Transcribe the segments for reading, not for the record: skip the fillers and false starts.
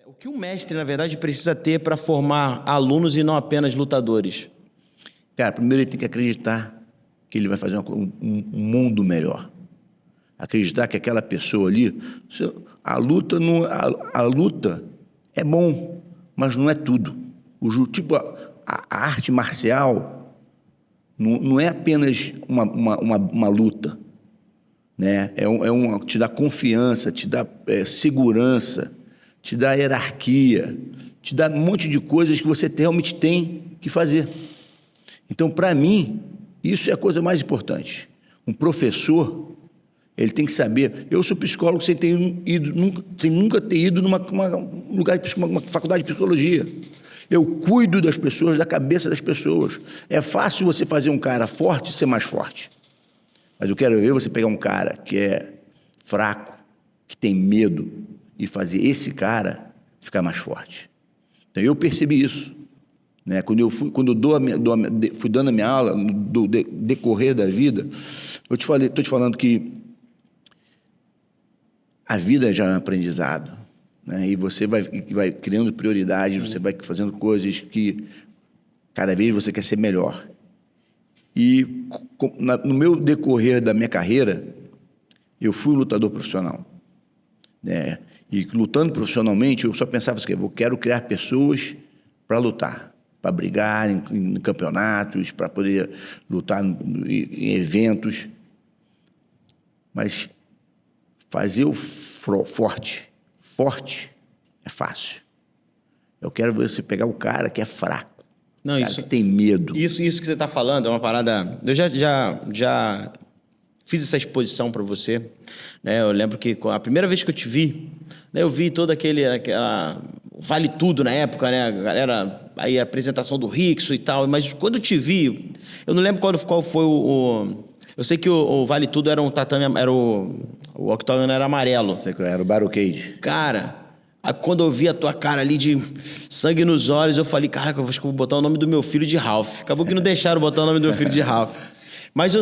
O que um mestre, na verdade, precisa ter para formar alunos e não apenas lutadores? Cara, primeiro ele tem que acreditar que ele vai fazer um mundo melhor. Acreditar que aquela pessoa ali... A luta é bom, mas não é tudo. Tipo, a arte marcial não é apenas uma luta, né? Te dá confiança, te dá segurança, te dá hierarquia, te dá um monte de coisas que você realmente tem que fazer. Então, para mim, isso é a coisa mais importante. Um professor, ele tem que saber... Eu sou psicólogo sem nunca ter ido numa faculdade de psicologia. Eu cuido das pessoas, da cabeça das pessoas. É fácil você fazer um cara forte ser mais forte. Mas eu quero ver você pegar um cara que é fraco, que tem medo, e fazer esse cara ficar mais forte. Então, eu percebi isso, né? Quando eu fui dando a minha aula, no decorrer da vida, estou te falando que a vida já é um aprendizado, né? E você vai criando prioridades, você vai fazendo coisas que cada vez você quer ser melhor. E no meu decorrer da minha carreira, eu fui um lutador profissional, né? E lutando profissionalmente, eu só pensava assim, eu quero criar pessoas para lutar, para brigar em campeonatos, para poder lutar em eventos. Mas fazer o forte é fácil. Eu quero você pegar o cara que é fraco, Não, cara que tem medo. Isso que você está falando é uma parada... Eu já fiz essa exposição para você, né? Eu lembro que a primeira vez que eu te vi, né, eu vi todo aquela Vale Tudo na época, né? A galera, aí a apresentação do Rickson e tal, mas quando eu te vi, eu não lembro qual foi eu sei que o Vale Tudo era um tatame, o octógono era amarelo. Sei que era o Battle Cage. Cara, quando eu vi a tua cara ali de sangue nos olhos, eu falei, caraca, eu acho que eu vou botar o nome do meu filho de Ralph. Acabou que não deixaram botar o nome do meu filho de Ralph. Mas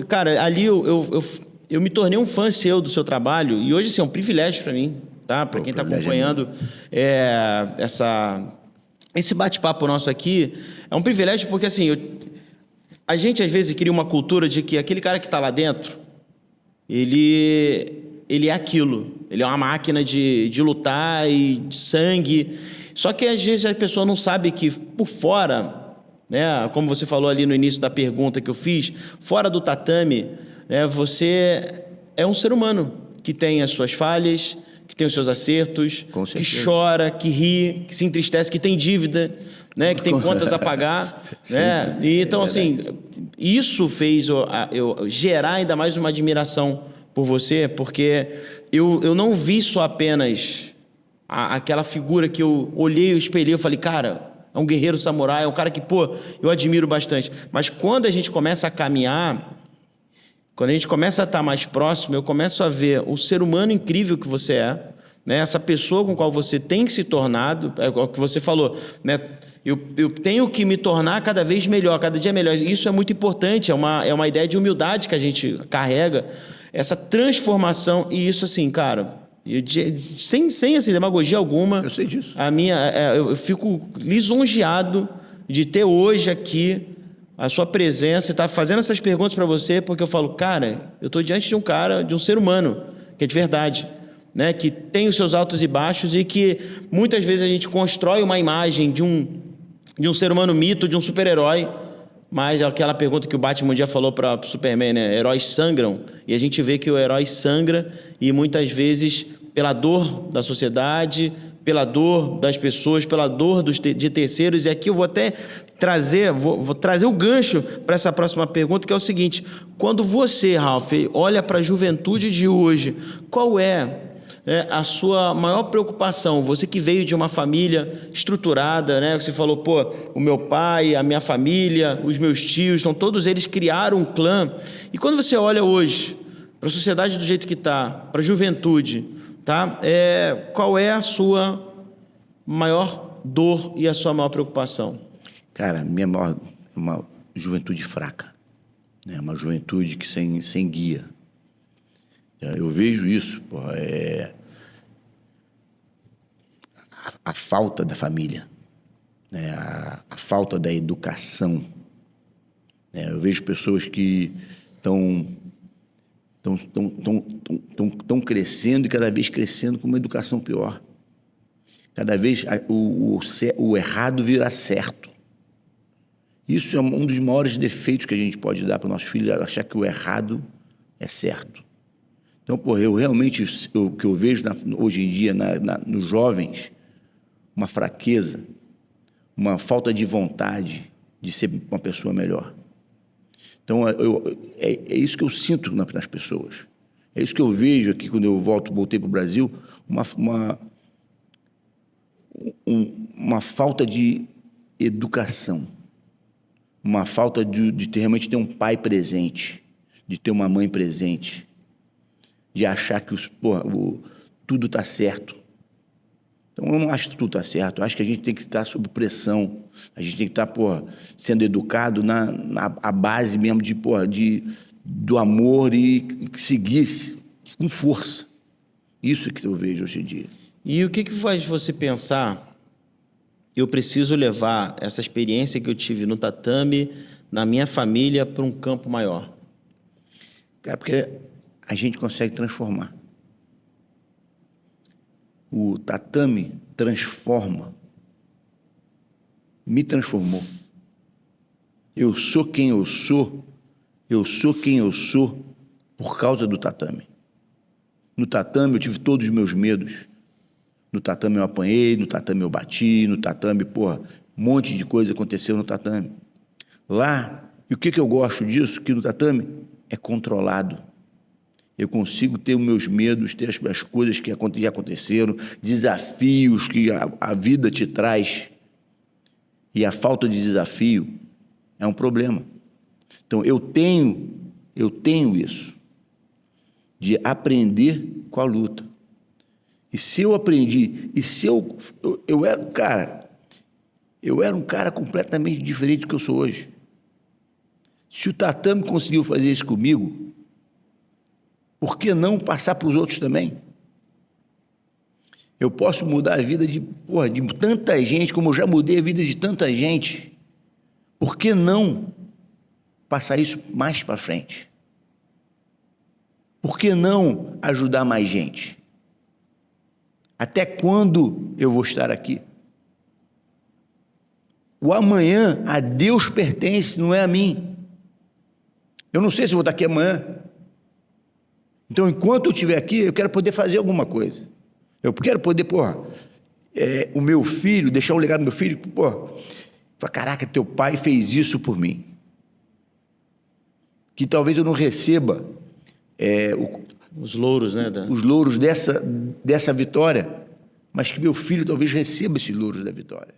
cara, ali eu me tornei um fã seu, do seu trabalho, e hoje assim, é um privilégio para mim, tá? Para quem está acompanhando esse bate-papo nosso aqui, é um privilégio porque assim, a gente às vezes cria uma cultura de que aquele cara que está lá dentro, ele é aquilo, ele é uma máquina de lutar e de sangue, só que às vezes a pessoa não sabe que por fora, né, como você falou ali no início da pergunta que eu fiz, fora do tatame, né, você é um ser humano que tem as suas falhas, que tem os seus acertos, que chora, que ri, que se entristece, que tem dívida, né, que tem contas a pagar, né? E então assim, isso fez eu gerar ainda mais uma admiração por você, porque eu não vi só apenas aquela figura que eu olhei, eu espelhei, eu falei, cara, é um guerreiro samurai, é um cara que, eu admiro bastante. Mas quando a gente começa a caminhar, quando a gente começa a estar mais próximo, eu começo a ver o ser humano incrível que você é, né? Essa pessoa com a qual você tem se tornado, é o que você falou, né? Eu tenho que me tornar cada vez melhor, cada dia melhor. Isso é muito importante, é uma ideia de humildade que a gente carrega, essa transformação, e isso assim, cara, sem assim, demagogia alguma. Eu sei disso. Eu fico lisonjeado de ter hoje aqui a sua presença e estar fazendo essas perguntas para você, porque eu falo, cara, eu estou diante de um cara, de um ser humano, que é de verdade, né? Que tem os seus altos e baixos e que muitas vezes a gente constrói uma imagem de um ser humano mito, de um super-herói, mas é aquela pergunta que o Batman um dia falou para o Superman, né? Heróis sangram, e a gente vê que o herói sangra e muitas vezes pela dor da sociedade, pela dor das pessoas, pela dor de terceiros. E aqui eu vou até vou trazer o gancho para essa próxima pergunta, que é o seguinte: quando você, Ralph, olha para a juventude de hoje, qual é a sua maior preocupação? Você que veio de uma família estruturada, né? Você falou, o meu pai, a minha família, os meus tios, então todos eles criaram um clã. E quando você olha hoje para a sociedade do jeito que está, para a juventude, tá? Qual é a sua maior dor e a sua maior preocupação? Cara, minha maior é uma juventude fraca, né? Uma juventude que sem guia. Eu vejo isso, a falta da família, né? A falta da educação. Né? Eu vejo pessoas que estão crescendo e cada vez crescendo com uma educação pior. Cada vez o errado vira certo. Isso é um dos maiores defeitos que a gente pode dar para os nossos filhos, achar que o errado é certo. Então, eu realmente, o que eu vejo hoje em dia nos jovens, uma fraqueza, uma falta de vontade de ser uma pessoa melhor. Então, é isso que eu sinto nas pessoas. É isso que eu vejo aqui quando eu voltei para o Brasil, uma falta de educação, uma falta de realmente ter um pai presente, de ter uma mãe presente, de achar que tudo está certo. Então, eu não acho que tudo está certo. Eu acho que a gente tem que estar sob pressão. A gente tem que estar, sendo educado na base mesmo do amor e seguir com força. Isso que eu vejo hoje em dia. E o que faz você pensar, eu preciso levar essa experiência que eu tive no tatame, na minha família, para um campo maior? Cara, porque a gente consegue transformar. O tatame transforma, me transformou. Eu sou quem eu sou por causa do tatame. No tatame eu tive todos os meus medos. No tatame eu apanhei, no tatame eu bati, no tatame, um monte de coisa aconteceu no tatame. Lá, e o que eu gosto disso? Que no tatame é controlado. Eu consigo ter os meus medos, ter as coisas que já aconteceram, desafios que a vida te traz. E a falta de desafio é um problema. Então, eu tenho isso, de aprender com a luta. E se eu aprendi, e se eu era um cara completamente diferente do que eu sou hoje. Se o tatame conseguiu fazer isso comigo, por que não passar para os outros também? Eu posso mudar a vida de tanta gente, como eu já mudei a vida de tanta gente. Por que não passar isso mais para frente? Por que não ajudar mais gente? Até quando eu vou estar aqui? O amanhã a Deus pertence, não é a mim. Eu não sei se vou estar aqui amanhã. Então, enquanto eu estiver aqui, eu quero poder fazer alguma coisa. Eu quero poder, o meu filho, deixar um legado no meu filho, falar, caraca, teu pai fez isso por mim. Que talvez eu não receba os louros, né? Os louros dessa vitória, mas que meu filho talvez receba esses louros da vitória.